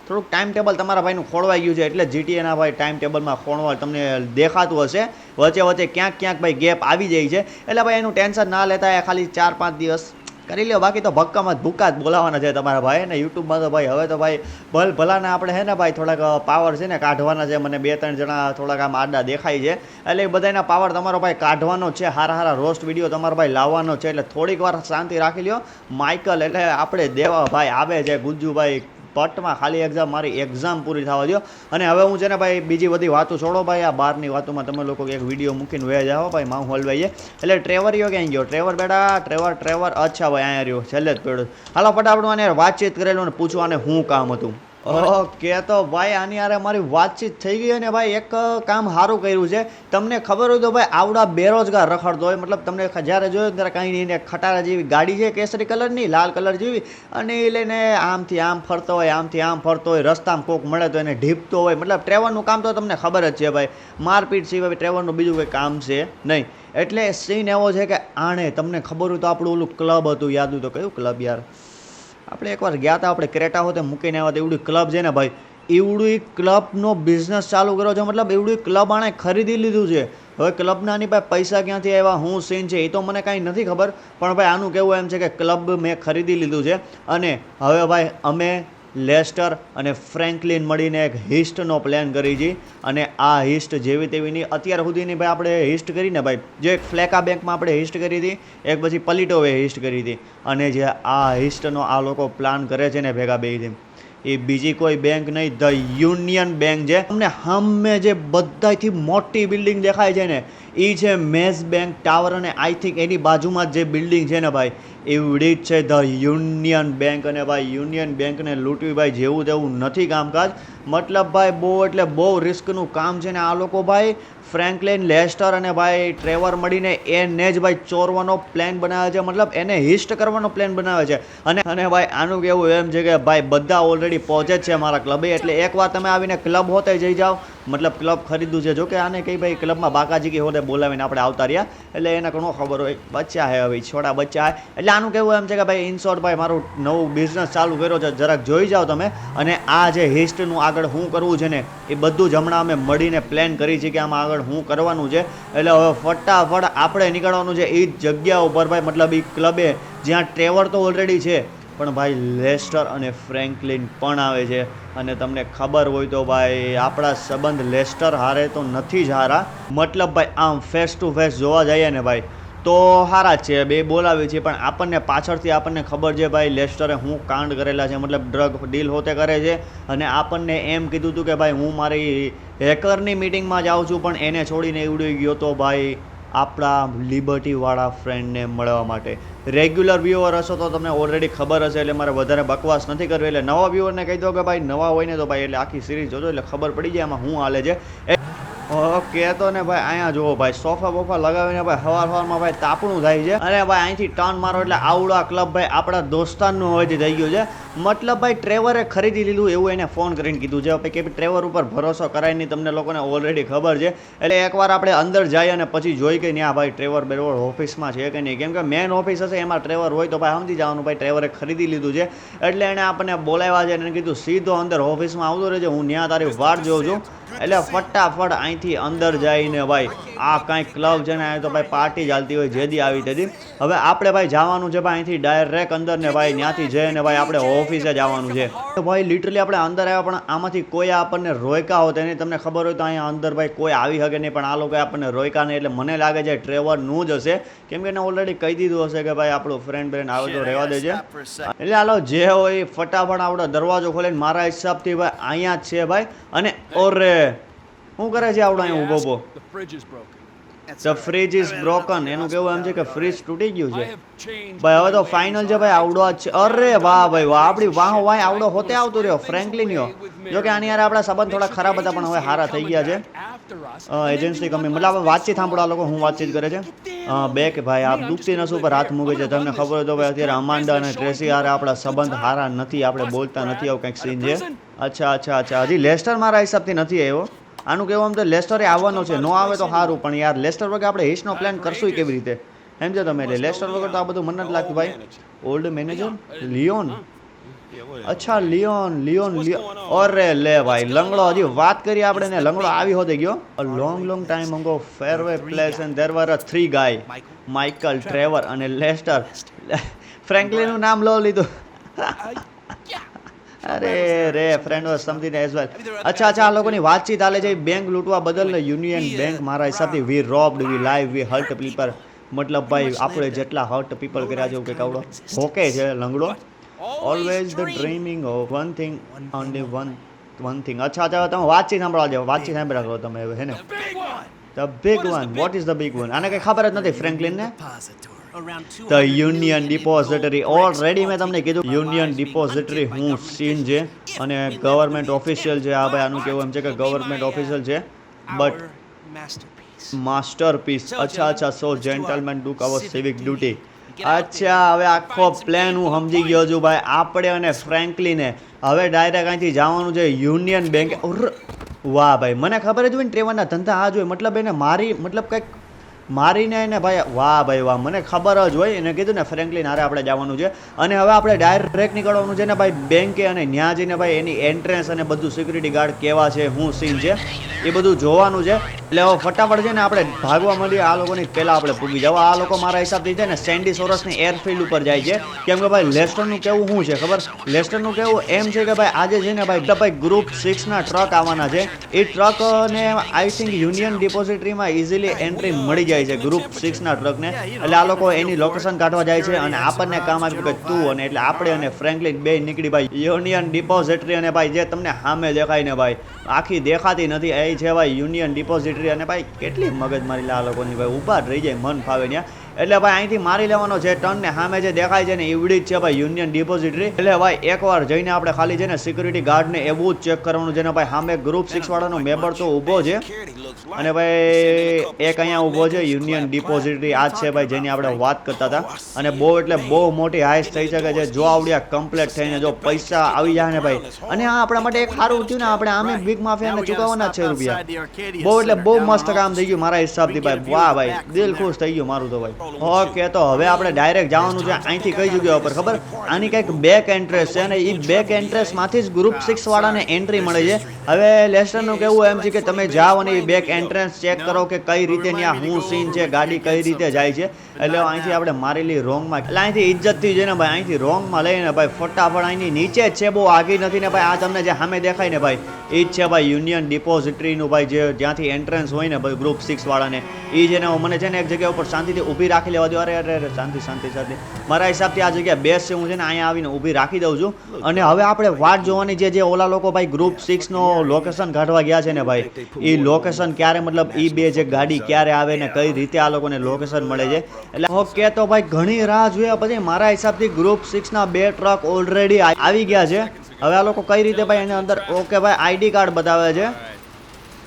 થોડુંક ટાઈમ ટેબલ તમારા ભાઈનું ખોળવાઈ ગયું છે, એટલે જીટીએના ભાઈ ટાઈમ ટેબલમાં ખોળવા તમને દેખાતું હશે વચ્ચે વચ્ચે ક્યાંક ભાઈ ગેપ આવી જાય છે. એટલે ભાઈ એનું ટેન્શન ના લેતા, એ ખાલી 4-5 દિવસ કરી લ્યો, બાકી તો ભક્કામાં ભૂકા જ બોલાવાના છે તમારા ભાઈ ને. યુટ્યુબમાં તો ભાઈ હવે તો ભાઈ ભલાને આપણે હે ને ભાઈ થોડાક પાવર છે ને કાઢવાના છે. મને 2-3 જણા થોડાક આમ આડા દેખાય છે, એટલે એ બધાના પાવર તમારો ભાઈ કાઢવાનો છે. સારા રોસ્ટ વિડીયો તમારો ભાઈ લાવવાનો છે, એટલે થોડીક વાર શાંતિ રાખી લ્યો. માઇકલ એટલે આપણે દેવા ભાઈ આવે છે, ગુજ્જુભાઈ પટમાં ખાલી એક્ઝામ, મારી એક્ઝામ પૂરી થવા દો. અને હવે હું છે ને ભાઈ બીજી બધી વાતો છોડો ભાઈ, આ બહારની વાતોમાં તમે લોકો એક વિડીયો મૂકીને વહી જાઓ ભાઈ, માઉ હલવાઈએ. એટલે ટ્રેવરીઓ ક્યાં ગયો? ટ્રેવર બેટા, ટ્રેવર અચ્છા ભાઈ અહીંયા રહ્યો, છેલ્લે જ પડ્યો. હાલો ફટાફટ મને વાતચીત કરેલું ને પૂછવાને શું કામ હતું. ઓકે તો ભાઈ આની યારે મારી વાતચીત થઈ ગઈ. અને ભાઈ એક કામ સારું કર્યું છે, તમને ખબર હોય તો ભાઈ આવડા બેરોજગાર રખડતો હોય, મતલબ તમને જ્યારે જોયો ત્યારે કાંઈ નહીં, ખટારા જેવી ગાડી છે કેસરી કલરની, લાલ કલર જેવી, અને એ લઈને આમથી આમ ફરતો હોય, આમથી આમ ફરતો હોય, રસ્તામાં કોક મળે તો એને ઢીપતો હોય. મતલબ ટ્રેવરનું કામ તો તમને ખબર જ છે ભાઈ, મારપીટ સિવાય ટ્રેવરનું બીજું કંઈ કામ છે નહીં. એટલે સીન એવો છે કે આણે તમને ખબર હોય તો આપણું ઓલું ક્લબ હતું, યાદ હોય તો કયું ક્લબ યાર, આપણે એકવાર ગયા હતા આપણે ક્રેટા હોતે મૂકીને આવ્યા હતા, એવડું ક્લબ છે ને ભાઈ, એવડું ક્લબનો બિઝનેસ ચાલુ કર્યો છે. મતલબ એવડું ક્લબ આણે ખરીદી લીધું છે. હવે ક્લબના આની ભાઈ પૈસા ક્યાંથી આવ્યા, હું સીન છે એ તો મને કાંઈ નથી ખબર, પણ ભાઈ આનું કહેવું એમ છે કે ક્લબ મેં ખરીદી લીધું છે. અને હવે ભાઈ અમે લેસ્ટર અને ફ્રેન્કલિન મળીને એક હિસ્ટનો પ્લાન કરી છે. અને આ હિસ્ટ જેવી તેવીની અત્યાર સુધીની ભાઈ આપણે હિસ્ટ કરીને ભાઈ, જે એક ફ્લેકા બેંકમાં આપણે હિસ્ટ કરી હતી, એક પછી પલિટોવે હિસ્ટ કરી હતી, અને જે આ હિસ્ટનો આ લોકો પ્લાન કરે છે ને ભેગા બેથી, એ બીજી કોઈ બેંક નહીં, ધ યુનિયન બેંક છે. તમને સામે જે બધાથી મોટી બિલ્ડિંગ દેખાય છે ને એ છે મેઝ બેંક ટાવર, અને આઈ થિંક એની બાજુમાં જે બિલ્ડિંગ છે ને ભાઈ એવડી જ છે ધ યુનિયન બેંક. અને ભાઈ યુનિયન બેંકને લૂંટવી ભાઈ જેવું તેવું નથી કામકાજ, મતલબ ભાઈ બહુ એટલે બહુ રિસ્કનું કામ છે. ને આ લોકો ભાઈ ફ્રેન્કલિન, લેસ્ટર અને ભાઈ ટ્રેવર મળીને એને જ ભાઈ ચોરવાનો પ્લાન બનાવે છે, મતલબ એને હિસ્ટ કરવાનો પ્લાન બનાવે છે. અને ભાઈ આનું કહેવું એમ છે કે ભાઈ બધા ઓલરેડી પહોંચે જ છે મારા ક્લબે, એટલે એકવાર તમે આવીને ક્લબ હોતે જઈ જાઓ, મતલબ ક્લબ ખરીદવું છે. જોકે આને કંઈ ભાઈ ક્લબમાં બાકાજી હોતે બોલાવીને આપણે આવતા રહ્યા, એટલે એને ઘણો ખબર હોય, બચ્ચા હે હવે છોડા બચ્ચા હે. એટલે આનું કહેવું એમ છે કે ભાઈ ઇન શોર્ટ ભાઈ મારું નવું બિઝનેસ ચાલુ કર્યો છે, જરાક જોઈ જાઓ તમે. અને આ જે હિસ્ટનું આગળ શું કરવું છે ને એ બધું જ હમણાં અમે મળીને પ્લાન કરી છે કે આમાં આગળ શું કરવાનું છે. એટલે હવે ફટાફટ આપણે નીકળવાનું છે એ જ જગ્યા ઉપર ભાઈ, મતલબ એ ક્લબે જ્યાં ટ્રેવર તો ઓલરેડી છે, પણ ભાઈ લેસ્ટર અને ફ્રેન્કલિન પણ આવે છે. અને તમને ખબર હોય તો ભાઈ આપણા સંબંધ લેસ્ટર હારે તો નથી જ હારા, મતલબ ભાઈ આમ ફેસ ટુ ફેસ જોવા જઈએ ને ભાઈ તો હારા જ છે, બે બોલાવી છે, પણ આપણને પાછળથી આપણને ખબર છે ભાઈ લેસ્ટરે હું કાંડ કરેલા છે, મતલબ ડ્રગ ડીલ હોતે કરે છે. અને આપણને એમ કીધું હતું કે ભાઈ હું મારી હેકરની મિટિંગમાં જાઉં છું, પણ એને છોડીને ઉડી ગયો તો ભાઈ આપણા લિબર્ટીવાળા ફ્રેન્ડને મળવા માટે. રેગ્યુલર વ્યુઅર હશો તો તમને ઓલરેડી ખબર હશે, એટલે મારે વધારે બકવાસ નથી કરવી. એટલે નવા વ્યુઅરને કહી દો કે ભાઈ નવા હોય ને તો ભાઈ એટલે આખી સિરીઝ જોજો, એટલે ખબર પડી જાય એમાં શું હાલે છે. ઓકે તો ને ભાઈ અહીંયા જુઓ ભાઈ સોફા બોફા લગાવીને ભાઈ સવારમાં ભાઈ તાપણું થાય છે. અને ભાઈ અહીંથી ટર્ન મારો એટલે આવડા ક્લબ ભાઈ આપણા દોસ્તારનું હવેથી થઈ ગયું છે. મતલબ ભાઈ ટ્રેવરે ખરીદી લીધું એવું એને ફોન કરીને કીધું છે. કે ટ્રેવર ઉપર ભરોસો કરાય નહીં, તમને લોકોને ઓલરેડી ખબર છે. એટલે એકવાર આપણે અંદર જઈએ અને પછી જોઈ કે ત્યાં ભાઈ ટ્રેવર બેવર ઓફિસમાં છે કે નહીં, કેમ કે મેન ઓફિસ હશે એમાં ટ્રેવર હોય તો ભાઈ સમજી જવાનું ભાઈ ટ્રેવરે ખરીદી લીધું છે. એટલે એણે આપણને બોલાવ્યા છે અને કીધું સીધો અંદર ઓફિસમાં આવતો રહેજે, હું ત્યાં તારી વાટ જોઉં છું. એટલે ફટાફટ અહીંથી અંદર જઈને ભાઈ આ કાંઈ ક્લબ છે ને તો ભાઈ પાર્ટી ચાલતી હોય જેદી આવી તેથી. હવે આપણે ભાઈ જવાનું છે ભાઈ અહીંથી ડાયરેક્ટ અંદર ને ભાઈ ત્યાંથી જઈને ભાઈ આપણે ઓફિસે જવાનું છે. તો ભાઈ લિટરલી આપણે અંદર આવ્યા પણ આમાંથી કોઈ આપણને રોયકા હોત એની તમને ખબર હોય તો અહીંયા અંદર ભાઈ કોઈ આવી શકે નહીં, પણ આ લોકોએ આપણને રોયકા નહીં. એટલે મને લાગે છે ટ્રેવરનું જ હશે, કેમ કે એને ઓલરેડી કહી દીધું હશે કે ભાઈ આપણું ફ્રેન્ડ આવે તો રહેવા દેજે. એટલે હાલો જે હોય ફટાફટ આપણો દરવાજો ખોલીને મારા હિસાબથી ભાઈ અહીંયા જ છે ભાઈ. અને ઓરે શું કરે છે આવડો અહીંયા ઊભો ઊભો? The fridge is broken. એનું કેવું એમ છે કે ફ્રીજ તૂટી ગયું છે ભાઈ. હવે તો ફાઇનલ છે ભાઈ, આવડો જ છે. અરે વાહ ભાઈ વાહ, આપણી વાહ વાહ આવડો હોતે આવતો રહ્યો ફ્રેન્કલિનયો. જો કે આની યાર આપણા સંબંધ થોડા ખરાબ હતા પણ હવે સારા થઈ ગયા છે. એજન્સી કંપની મતલબ વાતચીત સાંભળો આ લોકો હું વાતચીત કરે છે. બે કે ભાઈ આપ દુખતી નસ ઉપર હાથ મૂકે છે. તમને ખબર હોય તો ભાઈ અત્યારે અમાંડા અને ટ્રેસી હારે આપણા સંબંધ સારા નથી, આપણે બોલતા નથી, આવું કંઈક સીન છે. અચ્છા હજી લેસ્ટર મારા હિસાબથી નથી આવ્યો. આનું કહેવું આમ તો લેસ્ટરે આવવાનો છે, નો આવે તો સારું, પણ યાર લેસ્ટર વગર આપણે હિસ્ટનો પ્લાન કરશું કેવી રીતે, સમજો તમે? એટલે લેસ્ટર વગર તો આ બધું મને નથી લાગતું ભાઈ. Old manager Leon. અચ્છા લિયોન. અરે લે ભાઈ લંગડો, હજી વાત કરી આપણે ને લંગડો આવી હોતે ગયો. Long time ago faraway place and there were 3 guy, Michael, Trevor અને લેસ્ટર. ફ્રેન્કલિનનું નામ લો લીધું. અરે રે friend was something as well. અચ્છા આ લોકોની વાતચીત હાલે છે બેંક લૂંટવા બદલ. યુનિયન બેંક મારા હિસાબથી વી રોબ્ડ, વી લાઈવ, વી હર્ટ પીપલ. મતલબ ભાઈ આપણે જેટલા હર્ટ પીપલ કર્યા છે એવું કંઈક આવડો હોકે છે લંગડો. Always the dreaming of one thing, only one thing. અચ્છા તમે વાતચીત સાંભળવા જાઓ, વાતચીત સાંભળ્યા કરો તમે હે ને. The big one. What is the big one? આને કંઈ ખબર જ નથી ફ્રેન્કલિનને. The union depository. ઓલરેડી મેં તમને કીધું યુનિયન ડિપોઝિટરી હું સીન છે અને ગવર્મેન્ટ ઓફિશિયલ છે. આ ભાઈ આનું કેવું એમ છે કે ગવર્મેન્ટ ઓફિશિયલ છે બટ માસ્ટરપીસ. અચ્છા so gentlemen do our civic duty. અચ્છા હવે આખો પ્લાન હું સમજી ગયો છું ભાઈ. આપણે અને ફ્રેન્કલિને હવે ડાયરેક્ટ અહીંથી જવાનું છે યુનિયન બેંક. વાહ ભાઈ મને ખબર જ હોય ને ટ્રેવરના ધંધા આ જોઈએ, મતલબ એને મતલબ કંઈક મારીને એને ભાઈ વાહ ભાઈ વાહ મને ખબર જ હોય. એને કીધું ને ફ્રેન્કલિન હારે આપણે જવાનું છે અને હવે આપણે ડાયરેક્ટ નીકળવાનું છે ને ભાઈ બેંકે. અને ત્યાં જઈને ભાઈ એની એન્ટ્રન્સ અને બધું સિક્યુરિટી ગાર્ડ કેવા છે, શું સીન છે એ બધું જોવાનું છે. એટલે હવે ફટાફટ છે ને આપણે ભાગવા મળીએ આ લોકોની પહેલાં આપણે પૂગી જાવ. આ લોકો મારા હિસાબથી છે ને સેન્ડી સોરસની એરફિલ્ડ ઉપર જાય છે, કેમ કે ભાઈ લેસ્ટરનું કેવું શું છે ખબર? લેસ્ટરનું કેવું એમ છે કે ભાઈ આજે છે ને ભાઈ ગ્રુપ 6ના ટ્રક આવવાના છે. એ ટ્રકને આઈ થિંક યુનિયન ડિપોઝિટરીમાં ઇઝીલી એન્ટ્રી મળી જાય છે ગ્રુપ 6ના ટ્રકને. એટલે આ લોકો એની લોકેશન કાઢવા જાય છે અને આપણને કામ આપ્યું કે તું અને એટલે આપણે અને ફ્રેન્કલિન બે નીકળી ભાઈ યુનિયન ડિપોઝિટરી. અને ભાઈ જે તમને સામે દેખાય ને ભાઈ આખી દેખાતી નથી એ છે ભાઈ યુનિયન ડિપોઝિટરી. અને ભાઈ કેટલી મગજમારી આ લોકોની ભાઈ, ઊભા જ રહી જાય મન ફાવે ત્યાં. એટલે ભાઈ અહીંથી મારી લેવાનો છે ટર્ન ને સામે જે દેખાય છે ને એવડી જ છે ભાઈ યુનિયન ડિપોઝિટરી. એટલે ભાઈ એકવાર જઈને આપણે ખાલી છે ને સિક્યુરિટી ગાર્ડને એવું જ ચેક કરવાનું છે ને ભાઈ સામે ગ્રુપ 6 વાળાનો મેમ્બર તો ઊભો છે અને ભાઈ એક અહીંયા ઊભો છે યુનિયન ડિપોઝિટરી. આ જ છે ભાઈ જેની આપણે વાત કરતા હતા. અને બહુ એટલે બહુ મોટી હાઈસ થઈ શકે છે જો આવડ્યા કમ્પ્લીટ થઈને જો પૈસા આવી જાય ને ભાઈ. અને આ આપણા માટે એક સારું થયું ને, આપણે આમે બિગ માફિયાને ચૂકવવાના છે રૂપિયા. બહુ એટલે બહુ મસ્ત કામ થઈ ગયું મારા હિસાબથી ભાઈ. વાહ ભાઈ દિલ ખુશ થઈ ગયું મારું તો ભાઈ. ઓકે તો હવે આપણે ડાયરેક્ટ જવાનું છે અહીંથી કઈ જગ્યા ઉપર ખબર? આની કંઈક બેક એન્ટ્રેસ છે અને એ બેક એન્ટ્રેસમાંથી જ ગ્રુપ 6 વાળાને એન્ટ્રી મળે છે. હવે લેસ્ટરનું કેવું એમ છે કે તમે જાઓ અને એ બેક એન્ટ્રન્સ ચેક કરો કે કઈ રીતે ત્યાં શું સીન છે, ગાડી કઈ રીતે જાય છે. એટલે અહીંથી આપણે મારેલી રોંગમાં, એટલે અહીંથી ઇજ્જતથી છે ને ભાઈ અહીંથી રોંગમાં લઈને ભાઈ ફટાફટ અહીંની નીચે જ છે, બહુ આગી નથી ને ભાઈ. આ તમને જે સામે દેખાય ને ભાઈ એ જ છે ભાઈ યુનિયન ડિપોઝિટરીનું ભાઈ જે જ્યાંથી એન્ટ્રન્સ હોય ને ભાઈ ગ્રુપ 6 વાળાને એ છે ને મને છે ને એક જગ્યા ઉપર શાંતિથી ઊભી રાખી લેવા દો. અરે શાંતિ મારા હિસાબથી આ જગ્યા બેસ્ટ છે. હું છે ને અહીંયા આવીને ઊભી રાખી દઉં છું. અને હવે આપણે વાટ જોવાની જે ઓલા લોકો ભાઈ ગ્રુપ 6નો લોકેશન કાઢવા ગયા છે ને ભાઈ એ લોકેશન ક્યારે મતલબ એ બે જે ગાડી ક્યારે આવે ને કઈ રીતે આ લોકોને લોકેશન મળે છે. એટલે ઓકે તો ભાઈ ઘણી રાહ જોયા પછી મારા હિસાબથી ગ્રુપ 6ના 2 ટ્રક ઓલરેડી આવી ગયા છે. હવે આ લોકો કઈ રીતે ભાઈ એની અંદર ઓકે ભાઈ આઈડી કાર્ડ બતાવે છે.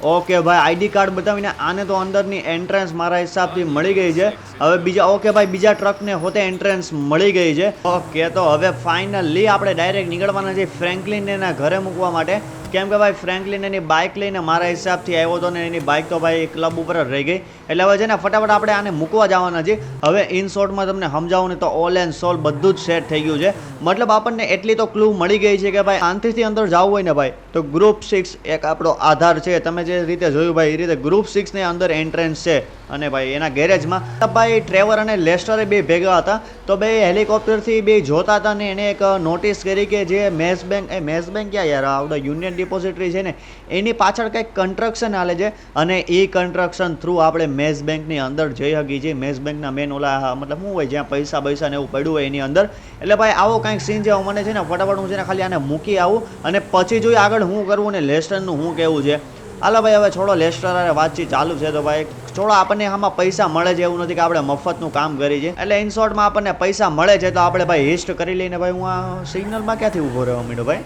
ઓકે ભાઈ આઈડી કાર્ડ બતાવીને આને તો અંદરની એન્ટ્રન્સ મારા હિસાબથી મળી ગઈ છે. હવે બીજા ઓકે ભાઈ બીજા ટ્રકને હોતે એન્ટ્રન્સ મળી ગઈ છે. ઓકે તો હવે ફાઇનલી આપણે ડાયરેક્ટ નીકળવાના છે ફ્રેન્કલિનને એના ઘરે મૂકવા માટે. કેમ કે ભાઈ ફ્રેન્કલિન એની બાઇક લઈને મારા હિસાબથી આવ્યો હતો ને એની બાઇક તો ભાઈ ક્લબ ઉપર જ રહી ગઈ. એટલે હવે છે ને ફટાફટ આપણે આને મૂકવા જવાના છે. હવે ઇન શોર્ટમાં તમને સમજાવું ને તો ઓલ એન્ડ સોલ બધું જ સેટ થઈ ગયું છે. મતલબ આપણને એટલી તો ક્લુ મળી ગઈ છે કે ભાઈ શાંતિથી અંદર જવું હોય ને ભાઈ તો ગ્રુપ 6 એક આપણો આધાર છે. તમે જે રીતે જોયું ભાઈ એ રીતે ગ્રુપ 6 ને અંદર એન્ટ્રન્સ છે. અને ભાઈ એના ગેરેજમાં ભાઈ ટ્રેવર અને લેસ્ટરે બે ભેગા હતા તો બે હેલિકોપ્ટરથી બે જોતા હતા ને એને એક નોટિસ કરી કે જે મેસ બેંક ક્યાં યાર આવડે યુનિયન ડિપોઝિટરી છે ને એની પાછળ કંઈક કન્સ્ટ્રક્શન હાલે છે અને એ કન્સ્ટ્રક્શન થ્રુ આપણે મેસ બેંકની અંદર જઈ શકીએ છીએ. મેસ બેંકના મેન ઓલા મતલબ શું હોય જ્યાં પૈસા ને એવું પડ્યું હોય એની અંદર. એટલે ભાઈ આવો કંઈક સીન છે. મને છે ને ફટાફટ હું છે ને ખાલી આને મૂકી આવું અને પછી જોઈએ આગળ શું કરવું ને લેસ્ટરનું શું કહેવું છે. હાલો ભાઈ હવે છોડો લેસ્ટર અરે વાતચીત ચાલુ છે તો ભાઈ છોડો આપણને આમાં પૈસા મળે છે એવું નથી કે આપણે મફતનું કામ કરી છે. એટલે ઇન શોર્ટમાં આપણને પૈસા મળે છે તો આપણે ભાઈ હિસ્ટ કરી લઈને ભાઈ હું આ સિગ્નલમાં ક્યાંથી ઊભો રહેવા માંડ્યો ભાઈ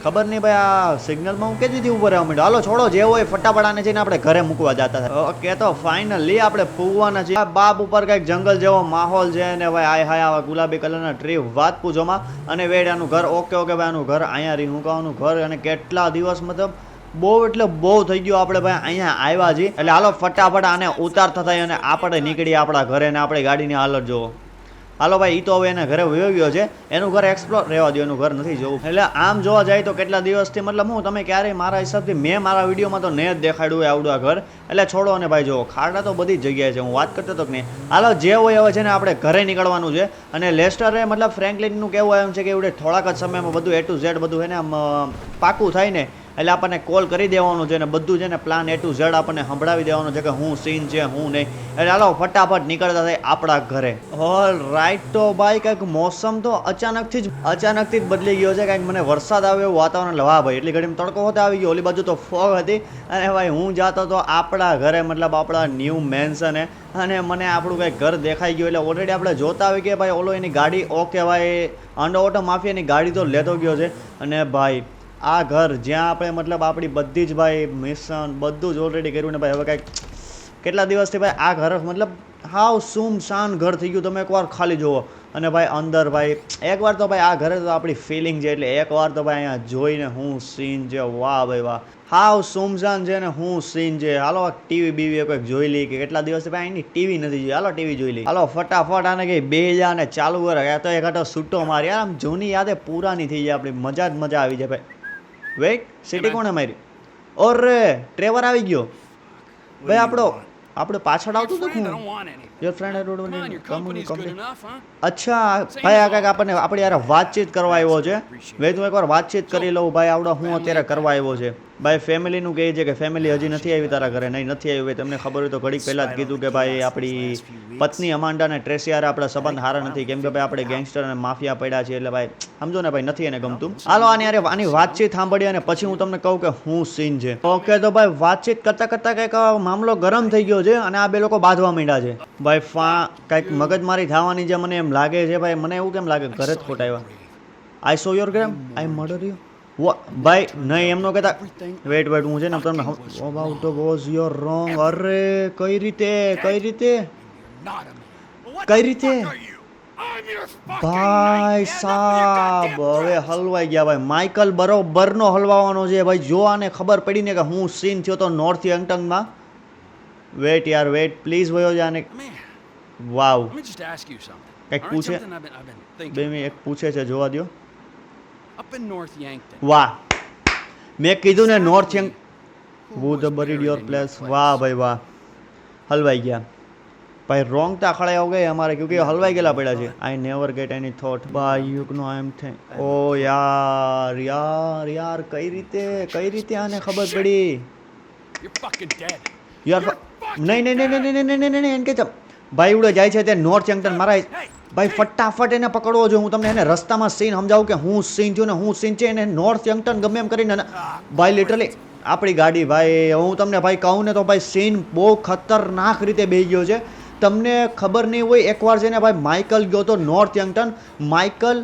ખબર નહીં ભાઈ આ સિગ્નલમાં હું કેથી ઊભો રહેવા માંડ્યો. હાલો છોડો જે હોય ફટાફટ આને જઈને આપણે ઘરે મૂકવા જતા હતા. ઓકે તો ફાઇનલી આપણે પૂવાના છીએ. બાપ ઉપર કંઈક જંગલ જેવો માહોલ છે ને ભાઈ આય હાય આવા ગુલાબી કલરના ટ્રી વાત પૂછોમાં. અને વેડ આનું ઘર ઓકે ભાઈ આનું ઘર અહીંયા રહી હું કહું ઘર અને કેટલા દિવસ મતલબ બહુ એટલે બહુ થઈ ગયું આપણે ભાઈ અહીંયા આવ્યા છીએ. એટલે હાલો ફટાફટ આને ઉતારતા થાય અને આપણે નીકળીએ આપણા ઘરે ને આપણી ગાડીની હાલત જોવો. હાલો ભાઈ એ તો હવે એના ઘરે વયો ગયો છે. એનું ઘર એક્સપ્લોર રહેવા દો એનું ઘર નથી જોવું. એટલે આમ જોવા જાય તો કેટલા દિવસથી મતલબ હું તમે ક્યારેય મારા હિસાબથી મેં મારા વિડીયોમાં તો ને જ દેખાડ્યું હોય આવડું આ ઘર. એટલે છોડો અને ભાઈ જો ખાડા તો બધી જ જગ્યાએ છે હું વાત કરતો હતો કે નહીં. હાલો જે હોય હવે છે ને આપણે ઘરે નીકળવાનું છે. અને લેસ્ટરે મતલબ ફ્રેન્કલિનનું કહેવું એમ છે કે એવડે થોડાક જ સમયમાં બધું A to Z બધું છે ને આમ પાકું થાય ને એટલે આપણને કોલ કરી દેવાનું છે ને બધું છે ને પ્લાન A to Z આપણને સંભળાવી દેવાનું છે કે હું સીન છે હું નહીં. એટલે હાલો ફટાફટ નીકળતા થાય આપણા ઘરે. ઓલ રાઈટ તો ભાઈ કંઈક મોસમ તો અચાનકથી જ બદલી ગયો છે. કંઈક મને વરસાદ આવે એવું વાતાવરણ વાહ ભાઈ એટલી ઘડીમાં તડકો હોતે આવી ગયો. ઓલી બાજુ તો ફોગ હતી અને ભાઈ હું જાતો તો આપણા ઘરે મતલબ આપણા ન્યૂ મેન્શને અને મને આપણું કંઈક ઘર દેખાઈ ગયું. એટલે ઓલરેડી આપણે જોતા હોય કે ભાઈ ઓલો એની ગાડી ઓકે ભાઈ અંડર ઓટો માફિયાની ગાડી તો લેતો ગયો છે. અને ભાઈ આ ઘર જ્યાં આપણે મતલબ આપણી બધી જ ભાઈ મિશન બધું જ ઓલરેડી કર્યું ને ભાઈ હવે કાંઈક કેટલા દિવસથી ભાઈ આ ઘર મતલબ હાવ સુમસાન ઘર થઈ ગયું. તમે એકવાર ખાલી જુઓ અને ભાઈ અંદર ભાઈ એકવાર તો ભાઈ આ ઘરે તો આપણી ફિલિંગ છે. એટલે એકવાર તો ભાઈ અહીંયા જોઈને હું સીન છે વાહ ભાઈ વાહ હાવ સુમસાન છે ને હું સીન છે. હાલો ટીવી બીવી કંઈક જોઈ લઈ કે કેટલા દિવસથી ભાઈ એની ટીવી નથી જોઈ. હાલો ટીવી જોઈ લઈ. હાલો ફટાફટ આને કંઈ બે જા ને ચાલુ કરે તો એક હાટો છૂટો મારી આમ જૂની યાદે પૂરાની થઈ જાય આપણી મજા જ મજા આવી જાય ભાઈ. વેઇટ સિટી કોણે મારી ઓરે ટ્રેવર આવી ગયો ભાઈ આપણે પાછળ આવતું હતું યોર ફ્રેન્ડ અચ્છા ભાઈ આ કાંઈક આપણને આપણી યાર વાતચીત કરવા આવ્યો છે. ભાઈ તું એકવાર વાતચીત કરી લઉં ભાઈ આવડો હું અત્યારે કરવા આવ્યો છે. ભાઈ ફેમિલીનું કહે છે કે ફેમિલી હજી નથી આવી તારા ઘરે. નહીં નથી આવી ભાઈ તમને ખબર હોય તો ઘડીક પહેલાં જ કીધું કે ભાઈ આપણી પત્ની અમાંડા અને ટ્રેસી યાર આપણા સંબંધ સારા નથી કેમ કે ભાઈ આપણે ગેંગસ્ટર અને માફિયા પડ્યા છે. એટલે ભાઈ સમજો ને ભાઈ નથી એને ગમતું. હાલો આની વાતચીત સાંભળી અને પછી હું તમને કહું કે હું સીન છે. ઓકે તો ભાઈ વાતચીત કરતાં કંઈક મામલો ગરમ થઈ ગયો છે અને આ બે લોકો બાંધવા માંડ્યા છે. ભાઈ કંઈક મગજમારી થવાની છે મને એમ લાગે છે. ભાઈ મને એવું કેમ લાગે ઘરે જ ખોટ આવ્યા. I saw your gram I murder you ભાઈ નહીં એમનો કહેતા વેટ હું છે ને તમને about the was your wrong. અરે કઈ રીતે ભાઈ સાહેબ હવે હલવાઈ ગયા ભાઈ. માઇકલ બરોબરનો હલવાવાનો છે ભાઈ. જો આને ખબર પડી ને કે હું સીન થયો તો નોર્થ યંગટનમાં. વેટ યાર વેટ પ્લીઝ વયો જાને. વાવ કંઈક પૂછે બે મિનિટ એક પૂછે છે જોવા દો. વાહ મેં કીધું ને north young who the buried your place. વાહ ભાઈ વાહ હલવાઈ ગયા ભાઈ. રોંગ તો ખડા હો ગए हमारे क्योंकि हलवाई गेला પડ્યા છે. I never get any thought by you know I am think ઓ યાર કઈ રીતે આને ખબર પડી. યાર નહીં એમ કે ભાઈ ઉડે જાય છે તે નોર્થ યંગટન મારા ભાઈ ફટાફટ એને પકડવો જોઈએ. હું તમને એને રસ્તામાં સીન સમજાવું કે હું સીન છું ને હું સીન છે એને નોર્થ યંગટન ગમે એમ કરીને ભાઈ લિટરલી આપણી ગાડી ભાઈ હું તમને ભાઈ કહું ને તો ભાઈ સીન બહુ ખતરનાક રીતે બેસી ગયો છે. તમને ખબર નહીં હોય એકવાર છે ને ભાઈ માઇકલ ગયો તો નોર્થ યંગટન. માઇકલ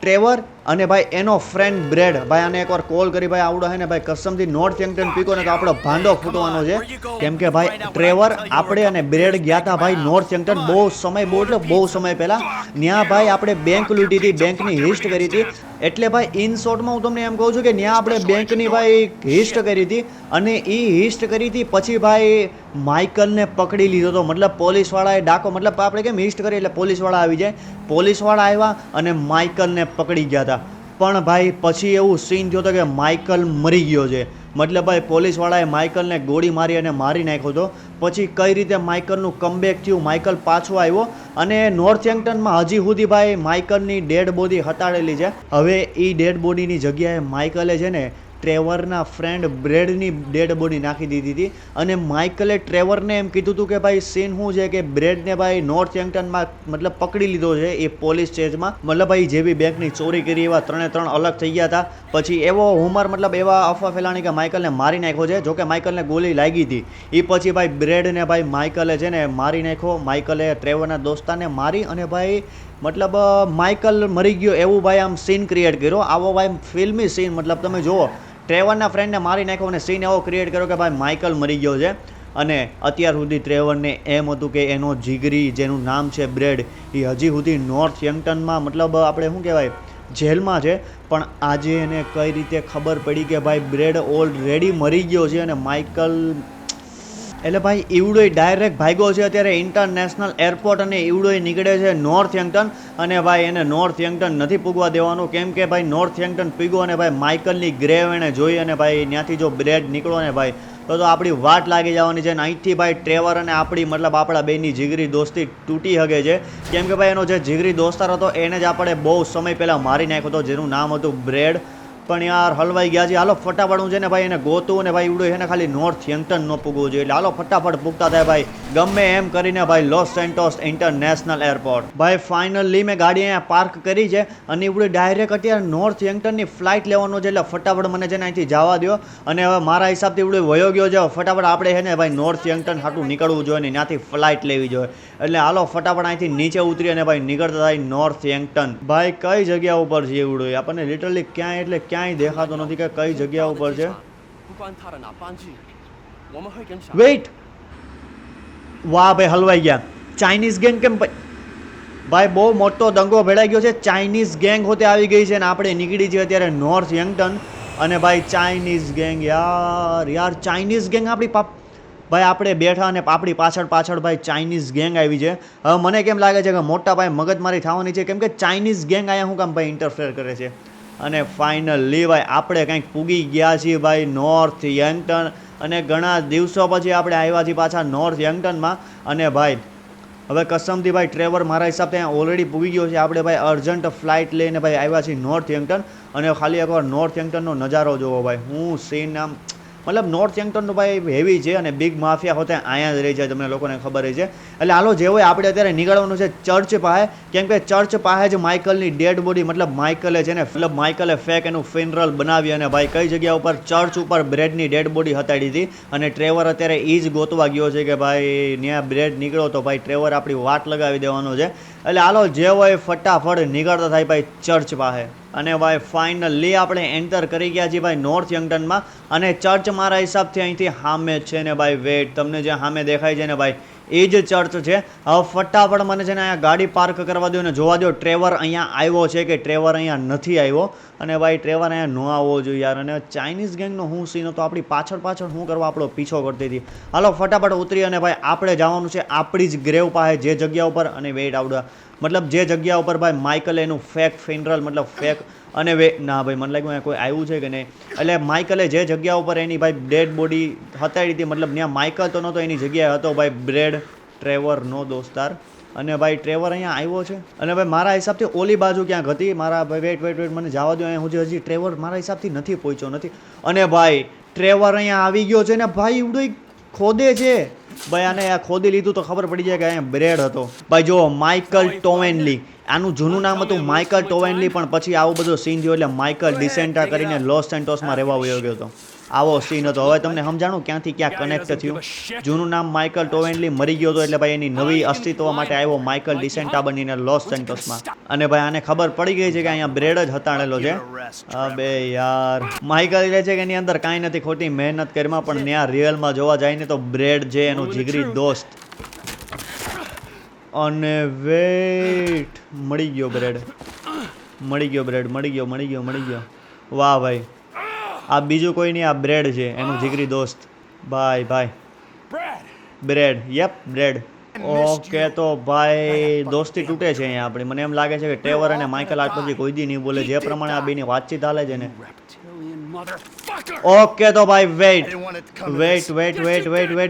ટ્રેવર અને ભાઈ એનો ફ્રેન્ડ બ્રેડ ભાઈ આને એકવાર કોલ કરી ભાઈ આવડો હે ને ભાઈ કસમથી નોર્થ યંગટન પીકો ને તો આપણો ભાંડો ફૂટવાનો છે. કેમ કે ભાઈ ટ્રેવર આપણે અને બ્રેડ ગયા હતા ભાઈ નોર્થ યંગટન બહુ સમય પહેલા. ત્યાં ભાઈ આપણે બેંક લૂંટી હતી, બેંકની હિસ્ટ કરી હતી. એટલે ભાઈ ઇન શોર્ટમાં હું તમને એમ કહું છું કે ત્યાં આપણે બેંકની ભાઈ હિસ્ટ કરી હતી અને એ હિસ્ટ કરી હતી પછી ભાઈ માઇકલને પકડી લીધો હતો. મતલબ પોલીસવાળાએ ડાકો મતલબ આપણે કેમ હિસ્ટ કરી એટલે પોલીસવાળા આવી જાય, પોલીસવાળા આવ્યા અને માઇકલને પકડી ગયા હતા. પણ ભાઈ પછી એવું સીન થયો હતો કે માઇકલ મરી ગયો છે. મતલબ ભાઈ પોલીસવાળાએ માઇકલને ગોળી મારી અને મારી નાખ્યો હતો. પછી કઈ રીતે માઇકલનું કમબેક થયું, માઇકલ પાછો આવ્યો અને નોર્થ યંગટનમાં હજી સુધી ભાઈ માઇકલની ડેડ બોડી હટાડેલી છે. હવે એ ડેડ બોડીની જગ્યાએ માઇકલે છે ને ટ્રેવરના ફ્રેન્ડ બ્રેડની ડેડ બોડી નાખી દીધી હતી. અને માઇકલે ટ્રેવરને એમ કીધું હતું કે ભાઈ સીન શું છે કે બ્રેડને ભાઈ નોર્થ યંગટનમાં મતલબ પકડી લીધો છે એ પોલીસ સ્ટેજમાં. મતલબ ભાઈ જે બી બેંકની ચોરી કરી એવા ત્રણ અલગ થઈ ગયા હતા. પછી એવો હુમર મતલબ એવા અફવા ફેલાણી કે માઇકલને મારી નાખ્યો છે. જોકે માઇકલને ગોળી લાગી હતી. એ પછી ભાઈ બ્રેડને ભાઈ માઇકલે છે ને મારી નાખ્યો. માઇકલે ટ્રેવરના દોસ્તાને મારી અને ભાઈ મતલબ માઇકલ મરી ગયો એવું ભાઈ આમ સીન ક્રિએટ કર્યો. આવો ભાઈ ફિલ્મી સીન મતલબ તમે જુઓ ટ્રેવરના ફ્રેન્ડને મારી નાખ્યો અને સીન એવો ક્રિએટ કર્યો કે ભાઈ માઇકલ મરી ગયો છે. અને અત્યાર સુધી ટ્રેવરને એમ હતું કે એનો જીગરી જેનું નામ છે બ્રેડ એ હજી સુધી નોર્થ યંગટનમાં મતલબ આપણે શું કહેવાય જેલમાં છે. પણ આજે એને કઈ રીતે ખબર પડી કે ભાઈ બ્રેડ ઓલરેડી મરી ગયો છે અને માઇકલ એટલે ભાઈ ઈવડોય ડાયરેક્ટ ભાગ્યો છે અત્યારે ઇન્ટરનેશનલ એરપોર્ટ અને ઈવડોય નીકળે છે નોર્થ યંગટન. અને ભાઈ એને નોર્થ યંગટન નથી પૂગવા દેવાનું. કેમ કે ભાઈ નોર્થ યંગટન પૂગ્યો અને ભાઈ માઇકલની ગ્રેવ એને જોઈ અને ભાઈ ત્યાંથી જો બ્રેડ નીકળો ને ભાઈ તો આપણી વાટ લાગી જવાની છે. અને અહીંથી ભાઈ ટ્રેવર અને આપણી મતલબ આપણા બેની જીગરી દોસ્તી તૂટી શકે છે. કેમ કે ભાઈ એનો જે જીગરી દોસ્તાર હતો એને જ આપણે બહુ સમય પહેલાં મારી નાખ્યો હતો જેનું નામ હતું બ્રેડ. પણ યાર હલવાઈ ગયા છે. હાલો ફટાફટ હું છે ને ભાઈ એને ગોતું અને ભાઈ ઉડો એને ખાલી નોર્થ યંગટન ન પૂગવું જોઈએ. એટલે હાલો ફટાફટ પૂગતા થાય ભાઈ ગમે એમ કરીને ભાઈ લોસ સેન્ટોસ ઇન્ટરનેશનલ એરપોર્ટ. ભાઈ ફાઇનલી મેં ગાડી અહીંયા પાર્ક કરી છે અને ઉડે ડાયરેક્ટ અત્યારે નોર્થ યંગટનની ફ્લાઇટ લેવાનો છે. એટલે ફટાફટ મને છે ને અહીંથી જવા દો. અને હવે મારા હિસાબથી ઉડે વયો ગયો છે. ફટાફટ આપણે છે ને ભાઈ નોર્થ યંગટન હાટું નીકળવું જોઈએ ને ત્યાંથી ફ્લાઇટ લેવી જોઈએ. એટલે હાલો ફટાફટ અહીંથી નીચે ઉતરી અને ભાઈ નીકળતા થાય નોર્થ યંગટન. ભાઈ કઈ જગ્યા ઉપર છે ઉડો આપણને લિટરલી ક્યાંય એટલે ક્યાંય દેખાતો નથી કે કઈ જગ્યા ઉપર છે. વેઇટ વાહ ભાઈ હલવાઈ ગયા. ચાઇનીઝ ગેંગ કેમ ભાઈ બહુ મોટો દંગો ભેળાઈ ગયો છે. ચાઇનીઝ ગેંગ હોતે આવી ગઈ છે અને આપણે નીકળી છીએ અત્યારે નોર્થ યંગટન. અને ભાઈ ચાઇનીઝ ગેંગ યાર ચાઇનીઝ ગેંગ આપણી ભાઈ આપણે બેઠા અને આપણી પાછળ ભાઈ ચાઇનીઝ ગેંગ આવી છે. હવે મને કેમ લાગે છે કે મોટા ભાઈ મગજમારી થવાની છે. કેમ કે ચાઇનીઝ ગેંગ અહીંયા શું કામ ભાઈ ઇન્ટરફેર કરે છે. અને ફાઇનલી ભાઈ આપણે કંઈક પૂગી ગયા છીએ ભાઈ નોર્થ યંગટન. અને ઘણા દિવસો પછી આપણે આવ્યા છીએ પાછા નોર્થ યંગટનમાં. અને ભાઈ હવે કસમથી ભાઈ ટ્રેવર મારા હિસાબથી અહીંયા ઓલરેડી પૂગી ગયો છે. આપણે ભાઈ અર્જન્ટ ફ્લાઇટ લઈને ભાઈ આવ્યા છીએ નોર્થ યંગટન. અને ખાલી એકવાર નોર્થ યંગટનનો નજારો જોવો ભાઈ હું સીન આમ મતલબ નોર્થ યંગટનનું ભાઈ હેવી છે. અને બિગ માફિયા હોતે અહીંયા જ રહી છે તમને લોકોને ખબર છે. એટલે હાલો જે હોય આપણે અત્યારે નીકળવાનું છે ચર્ચ પાસે. કેમ કે ચર્ચ પાસે જ માઇકલની ડેડ બોડી મતલબ માઇકલે છે ને મતલબ માઇકલે ફેક એનું ફિનરલ બનાવી અને ભાઈ કઈ જગ્યા ઉપર ચર્ચ ઉપર બ્રેડની ડેડ બોડી હટાડી હતી. અને ટ્રેવર અત્યારે એ જ ગોતવા ગયો છે કે ભાઈ ત્યાં બ્રેડ નીકળો તો ભાઈ ટ્રેવર આપણી વાટ લગાવી દેવાનો છે. એટલે હાલો જે હોય ફટાફટ નીકળતા થાય ભાઈ ચર્ચ પાસે. અને ભાઈ ફાઇનલી આપણે એન્ટર કરી ગયા છીએ ભાઈ નોર્થ યંગટનમાં. અને ચર્ચ મારા હિસાબથી અહીંથી સામે છે ને ભાઈ વેટ તમને જે સામે દેખાય છે ને ભાઈ એ જ ચર્ચ છે. હવે ફટાફટ મને છે ને અહીંયા ગાડી પાર્ક કરવા દો ને જોવા દો ટ્રેવર અહીંયા આવ્યો છે કે ટ્રેવર અહીંયા નથી આવ્યો. અને ભાઈ ટ્રેવર અહીંયા ન આવવો જોઈએ યાર. અને ચાઇનીઝ ગેંગનો શું સીન હતો આપણી પાછળ શું કરવા આપણો પીછો કરતી હતી. હાલો ફટાફટ ઉતરી અને ભાઈ આપણે જવાનું છે આપણી જ ગ્રેવ પાસે જે જગ્યા ઉપર. અને વેટ આવડા મતલબ જે જગ્યા ઉપર ભાઈ માઇકલે એનું ફેક ફિનરલ મતલબ ફેક અને ના ભાઈ મને લાગ્યું કોઈ આવ્યું છે કે નહીં. એટલે માઇકલે જે જગ્યા ઉપર એની ભાઈ ડેડ બોડી હતાડી હતી મતલબ ત્યાં માઇકલ તો નહોતો એની જગ્યાએ હતો ભાઈ બ્રેડ ટ્રેવરનો દોસ્તાર. અને ભાઈ ટ્રેવર અહીંયા આવ્યો છે. અને ભાઈ મારા હિસાબથી ઓલી બાજુ ક્યાંક હતી. મારા ભાઈ વેટ મને જવા દો. અહીંયા હજી ટ્રેવર મારા હિસાબથી નથી પહોંચ્યો નથી. અને ભાઈ ટ્રેવર અહીંયા આવી ગયો છે ને ભાઈ ઉડો ખોદે છે ભાઈ. આને આ ખોદી લીધું તો ખબર પડી જાય કે અહીંયા બ્રેડ હતો ભાઈ. જો માઇકલ ટોવેનલી આનું જૂનું નામ હતું માઇકલ ટોવેનલી. પણ પછી આવું બધું સીન થયો એટલે માઇકલ ડિસેન્ટા કરીને લોસ સેન્ટોસમાં રહેવા વયો ગયો હતો. આવો સીન હતો. હવે તમને સમજાણું ક્યાંથી ક્યાં કનેક્ટ થયું. જૂનું નામ માઇકલ ટોવેનલી મરી ગયો હતો એટલે ભાઈ એની નવી અસ્તિત્વ માટે આવ્યો માઇકલ ડિસેન્ટા બનીને લોસ સેન્ટોસમાં. અને ભાઈ આને ખબર પડી ગઈ છે કે અહીંયા બ્રેડ જ હતાણેલો છે. અબે યાર માઇકલ કહે છે કે એની અંદર કાંઈ નથી, ખોટી મહેનત કરીમાં, પણ ત્યાં રિયલમાં જોવા જાય ને તો બ્રેડ છે એનો જીગરી દોસ્ત. અને વેટ મળી ગયો બ્રેડ, મળી ગયો બ્રેડ, મળી ગયો. વાહ ભાઈ, આ બીજું કોઈ નહીં, આ બ્રેડ છે એનું જીગરી દોસ્ત. ભાઈ બ્રેડ, યપ બ્રેડ. ઓકે તો ભાઈ દોસ્તી તૂટે છે અહીંયા આપણી. મને એમ લાગે છે કે ટ્રેવર અને માઇકલ આજ પછી કોઈ દી નહીં બોલે, જે પ્રમાણે આ બેની વાતચીત હાલે છે ને. ઓકે તો ભાઈ વેટ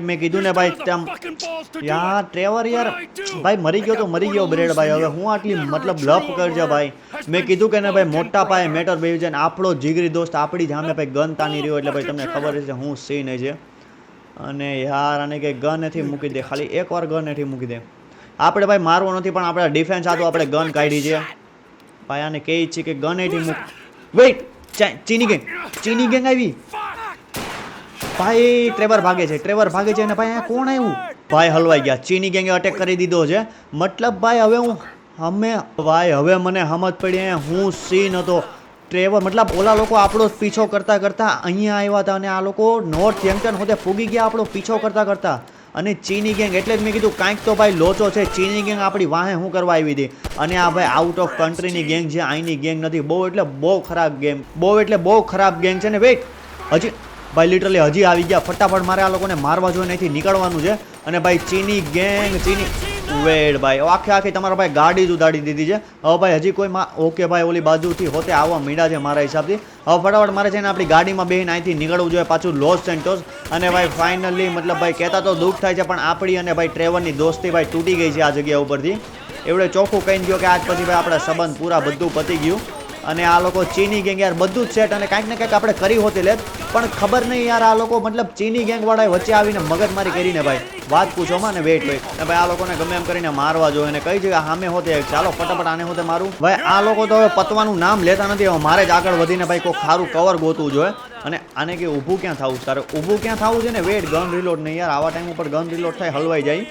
મેં કીધું ને ભાઈ યાર ટ્રેવર યાર ભાઈ મરી ગયો તો મરી ગયો બ્રેડ ભાઈ. હવે હું આટલી મતલબ લપ કરજે ભાઈ. મેં કીધું કે ને ભાઈ મોટા પાયે મેટર બેહી જાય ને આપણો જીગરી દોસ્ત આપણી સામે ભાઈ ગન તાની રહ્યો એટલે ભાઈ તમને ખબર છે હું સીન છે. અને યાર આને કંઈ ગન નથી મૂકી દે, ખાલી એકવાર ગન નથી મૂકી દે. આપણે ભાઈ મારવો નથી પણ આપણે ડિફેન્સ હતું, આપણે ગન કાઢી છે ભાઈ. આને કહે છે કે ગન એથી મૂક. વેઇટ, ચીની ગેંગ આવી ભાઈ. ટ્રેવર ભાગે છે અને ભાઈ અહીંયા કોણ આવ્યું ભાઈ? હલવાઈ ગયા. ચીની ગેંગે અટેક કરી દીધો છે. મતલબ ભાઈ હવે મને સમજ પડી અહીંયા હું સીન હતો. ટ્રેવર મતલબ ઓલા લોકો આપણો પીછો કરતા અહીંયા આવ્યા હતા અને આ લોકો નોર્થ યંગટન હોતે ફૂગી ગયા આપણો પીછો કરતા. અને ચીની ગેંગ એટલે જ મેં કીધું કાંઈક તો ભાઈ લોચો છે. ચીની ગેંગ આપણી વાહે શું કરવા આવી હતી? અને આ ભાઈ આઉટ ઓફ કન્ટ્રીની ગેંગ છે, અહીંની ગેંગ નથી. બહુ ખરાબ ગેંગ છે ને. વેઇટ, હજી ભાઈ લિટરલી હજી આવી ગયા. ફટાફટ મારે આ લોકોને મારવા જોઈએ, અહીંથી નીકળવાનું છે. અને ભાઈ ચીની ગેંગ વેડ ભાઈ આખી તમારા ભાઈ ગાડી જ ઉડાડી દીધી છે. હવે ભાઈ હજી કોઈ ઓકે ભાઈ ઓલી બાજુથી હોતે આવવા મીડા છે મારા હિસાબથી. હવે ફટાફટ મારે છે ને આપણી ગાડીમાં બેહીને અહીંથી નીકળવું જોઈએ પાછું લોસ સેન્ટોસ. અને ભાઈ ફાઇનલી મતલબ ભાઈ કહેતા તો દુઃખ થાય છે પણ આપણી અને ભાઈ ટ્રેવરની દોસ્તી ભાઈ તૂટી ગઈ છે આ જગ્યા ઉપરથી. એવડે ચોખ્ખું કહીને ગયો કે આજ પછી ભાઈ આપણા સંબંધ પૂરા બધું પતી ગયું. અને આ લોકો ચીની ગેંગ યાર બધું જ સેટ અને કાંઈક ને કાંઈક આપણે કરી હોતી લેત પણ ખબર નહીં યાર આ લોકો મતલબ ચીની ગેંગવાળાએ વચ્ચે આવીને મગજમારી કરીને ભાઈ વાત પૂછોમાં ને વેટ ને ભાઈ આ લોકોને ગમે એમ કરીને મારવા જોઈએ અને કઈ જગ્યા સામે હોતે ચાલો ફટાફટ આને હોતે મારું. ભાઈ આ લોકો તો હવે પતવાનું નામ લેતા નથી. હવે મારે જ આગળ વધીને ભાઈ કોઈ સારું કવર ગોતવું જોઈએ. અને આને કે ઊભું ક્યાં થવું તારે? ઊભું ક્યાં થવું છે ને? વેટ ગન રિલોડ નહીં યાર, આવા ટાઈમ ઉપર ગન રિલોડ થાય હલવાઈ જાય.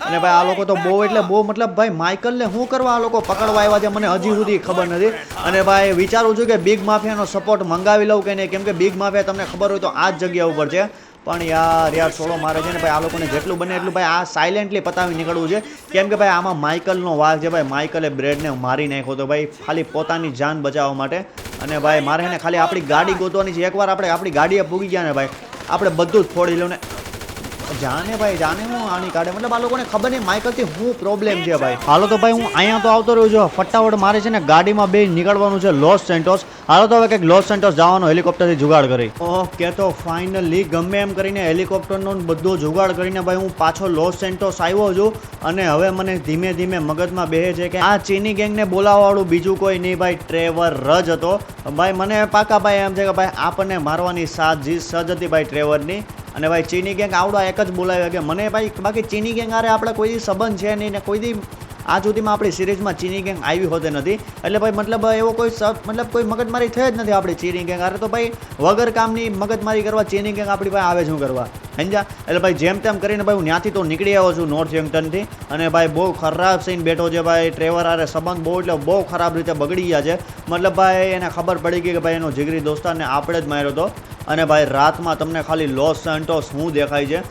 અને ભાઈ આ લોકો તો બહુ મતલબ ભાઈ માઇકલને શું કરવા આ લોકો પકડવા આવ્યા છે મને હજી સુધી ખબર નથી. અને ભાઈ વિચારું છું કે બિગ માફિયાનો સપોર્ટ મંગાવી લઉં કે નહીં, કેમ કે બિગ માફિયા તમને ખબર હોય તો આ જ જગ્યા ઉપર છે. પણ યાર છોડો મારે છે ને ભાઈ આ લોકોને જેટલું બને એટલું ભાઈ આ સાયલેન્ટલી પતાવી નીકળવું છે. કેમ કે ભાઈ આમાં માઇકલનો વાઘ છે ભાઈ. માઇકલે બ્રેડને મારી નાખ્યો તો ભાઈ ખાલી પોતાની જાન બચાવવા માટે. અને ભાઈ મારે ને ખાલી આપણી ગાડી ગોતવાની છે. એકવાર આપણે આપણી ગાડીએ પૂગી ગયા ને ભાઈ આપણે બધું જ ફોડી લઉં ને જાને હું આની કાઢે. મતલબ આ લોકોને ખબર નહીં માઇકલથી શું પ્રોબ્લેમ છે ભાઈ. હાલો તો ભાઈ હું અહીંયા તો આવતો રહ્યો છું. ફટાફટ મારે છે ને ગાડીમાં બે નીકળવાનું છે લોસ સેન્ટોસ. હાલો તો હવે કંઈક લોસ સેન્ટોસ જવાનો હેલિકોપ્ટરથી જુગાડ કરી. ઓકે તો ફાઇનલી ગમે એમ કરીને હેલિકોપ્ટરનો બધો જુગાડ કરીને ભાઈ હું પાછો લોસ સેન્ટોસ આવ્યો છું. અને હવે મને ધીમે ધીમે મગજમાં બેહે છે કે આ ચીની ગેંગને બોલાવવાવાળું બીજું કોઈ નહીં ભાઈ ટ્રેવર જ હતો. ભાઈ મને પાકા ભાઈ એમ છે કે ભાઈ આપણને મારવાની સાજિશ સજ હતી ભાઈ ટ્રેવરની. અને ભાઈ ચીની ગેંગ આવડા એક જ બોલાવ્યા કે મને ભાઈ બાકી ચીની ગેંગ આરે આપણે કોઈ દી સંબંધ છે નહીં ને કોઈ દી આજ સુધીમાં આપણી સિરીઝમાં ચીની ગેંગ આવી હોતે નથી. એટલે ભાઈ મતલબ એવો કોઈ મતલબ કોઈ મગજમારી થઈ જ નથી આપણી ચીની ગેંગ આરે. તો ભાઈ વગર કામની મગજમારી કરવા ચીની ગેંગ આપણી પાસે આવે શું કરવા સમજ્યા. એટલે ભાઈ જેમ તેમ કરીને ભાઈ હું ત્યાંથી તો નીકળી આવ્યો છું નોર્થ યંગટનથી. અને ભાઈ બહુ ખરાબ સીન બેઠો છે ભાઈ. ટ્રેવર આરે સંબંધ બહુ ખરાબ રીતે બગડી ગયા છે. મતલબ ભાઈ એને ખબર પડી ગઈ કે ભાઈ એનો જીગરી દોસ્તારને આપણે જ માર્યો હતો. અને ભાઈ રાતમાં તમને ખાલી લોસ સેન્ટોસ શું દેખાય છે.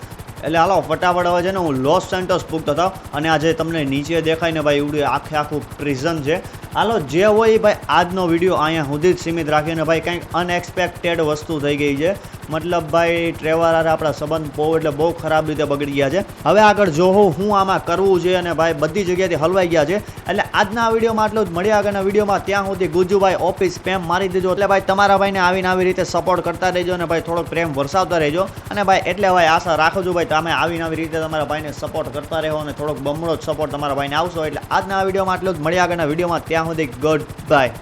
એટલે હાલો ફટાફટ હવે છે ને હું લોસ સેન્ટોસ પૂગતો હતો. અને આજે તમને નીચે દેખાય ને ભાઈ એવડું આખું પ્રિઝન છે. હાલો જે હોય ભાઈ આજનો વિડીયો અહીંયા સુધી જ સીમિત રાખીને ભાઈ કંઈક અનએક્સપેક્ટેડ વસ્તુ થઈ ગઈ છે. મતલબ ભાઈ ટ્રેવર આરે આપણા સંબંધ બહુ ખરાબ રીતે બગડી ગયા છે. હવે આગળ જોવું હું આમાં કરવું છે. અને ભાઈ બધી જગ્યાએથી હલવાઈ ગયા છે. એટલે આજના વિડીયોમાં આટલું જ. મળ્યા આગળના વિડીયોમાં ત્યાં સુધી ગુજ્જુભાઈ ઓફિસ સ્પેમ મારી દેજો. એટલે ભાઈ તમારા ભાઈને આવી રીતે સપોર્ટ કરતા રહેજો અને ભાઈ થોડોક પ્રેમ વરસાવતા રહેજો. અને ભાઈ એટલે ભાઈ આશા રાખો છું ભાઈ તમે આવી રીતે તમારા ભાઈને સપોર્ટ કરતા રહો અને થોડોક બમણો જ સપોર્ટ તમારા ભાઈને આવશો. એટલે આજના વિડીયોમાં આટલું જ. મળ્યા આગળના વિડીયોમાં ત્યાં સુધી ગુડ બાય.